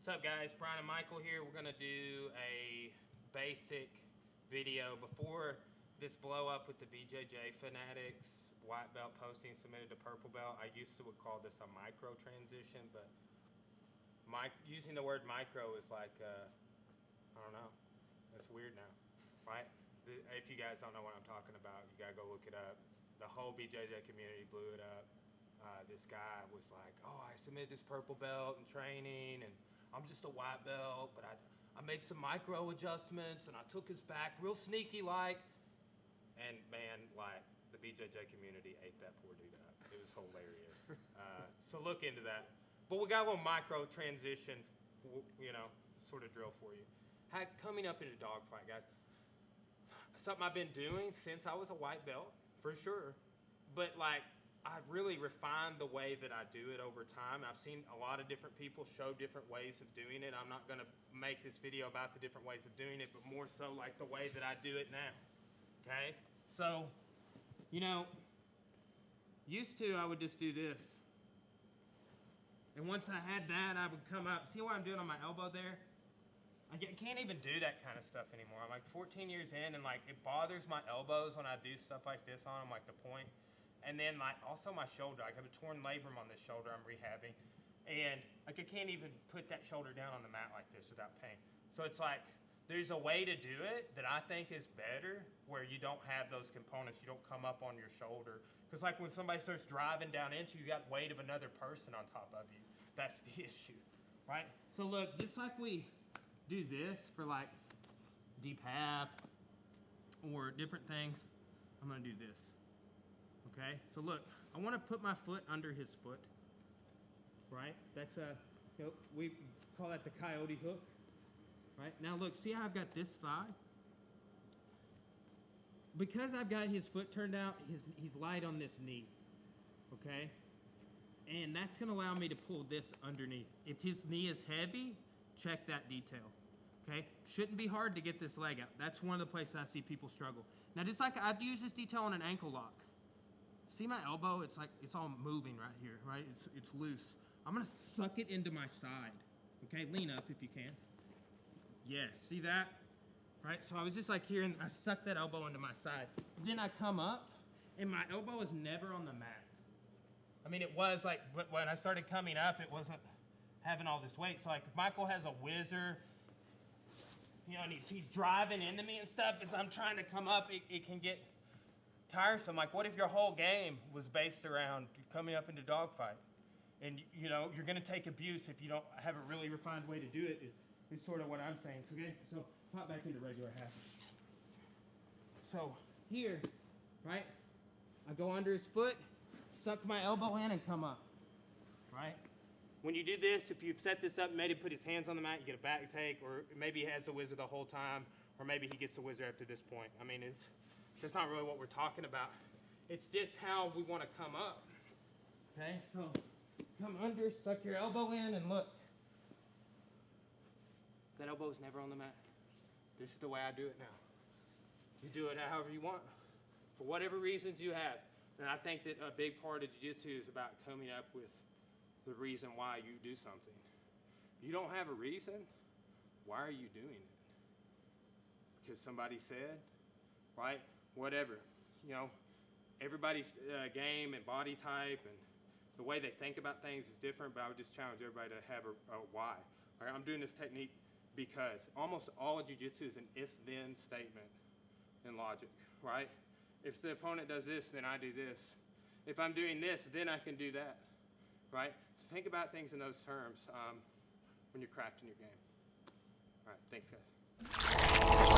What's up guys, Brian and Michael here. We're gonna do a basic video before this blow up with the BJJ fanatics, white belt posting submitted to purple belt. I used to call this a micro transition, but using the word micro is like, I don't know, it's weird now, right? If you guys don't know what I'm talking about, you gotta go look it up. The whole BJJ community blew it up. This guy was like, oh, I submitted this purple belt in training and I'm just a white belt, but I made some micro adjustments and I took his back real sneaky like. And man, like the BJJ community ate that poor dude up. It was hilarious. So look into that. But we got a little micro transition, you know, sort of drill for you. Coming up into Dogfight, guys. Something I've been doing since I was a white belt, for sure. But like, I've really refined the way that I do it over time. I've seen a lot of different people show different ways of doing it. I'm not gonna make this video about the different ways of doing it, but more so like the way that I do it now, okay? So, you know, used to I would just do this. And once I had that, I would come up. See what I'm doing on my elbow there? I can't even do that kind of stuff anymore. I'm like 14 years in and like it bothers my elbows when I do stuff like this on them, like the point. And then like also my shoulder, I have a torn labrum on this shoulder I'm rehabbing. And like I can't even put that shoulder down on the mat like this without pain. So it's like, there's a way to do it that I think is better where you don't have those components, you don't come up on your shoulder. Because like when somebody starts driving down into you, you got weight of another person on top of you. That's the issue, right? So look, just like we do this for like deep half or different things, I'm gonna do this. Okay, so look, I want to put my foot under his foot, right? That's we call that the coyote hook, right? Now look, see how I've got this thigh? Because I've got his foot turned out, he's light on this knee, okay? And that's gonna allow me to pull this underneath. If his knee is heavy, check that detail, okay? Shouldn't be hard to get this leg out. That's one of the places I see people struggle. Now just like I've used this detail on an ankle lock. See my elbow? It's like, it's all moving right here, right? It's loose. I'm gonna suck it into my side. Okay, lean up if you can. Yes, see that? Right, so I was just like here and I suck that elbow into my side. Then I come up and my elbow is never on the mat. I mean, it was like, when I started coming up, it wasn't having all this weight. So like, if Michael has a whizzer, you know, and he's driving into me and stuff, as I'm trying to come up, it can get tiresome. Like, what if your whole game was based around coming up into Dogfight? And, you know, you're going to take abuse if you don't have a really refined way to do it, is sort of what I'm saying. Okay, so pop back into regular half. So here, right, I go under his foot, suck my elbow in and come up, right? When you do this, if you've set this up and made him put his hands on the mat, you get a back take, or maybe he has a whizzer the whole time, or maybe he gets a whizzer after this point. I mean, that's not really what we're talking about. It's just how we want to come up. Okay, so come under, suck your elbow in, and look. That elbow is never on the mat. This is the way I do it now. You do it however you want, for whatever reasons you have. And I think that a big part of jiu-jitsu is about coming up with the reason why you do something. If you don't have a reason, why are you doing it? Because somebody said, right? Whatever, you know, everybody's game and body type and the way they think about things is different, but I would just challenge everybody to have a why. All right, I'm doing this technique because almost all of jiu-jitsu is an if-then statement in logic, right? If the opponent does this, then I do this. If I'm doing this, then I can do that, right? So think about things in those terms when you're crafting your game. All right, thanks guys.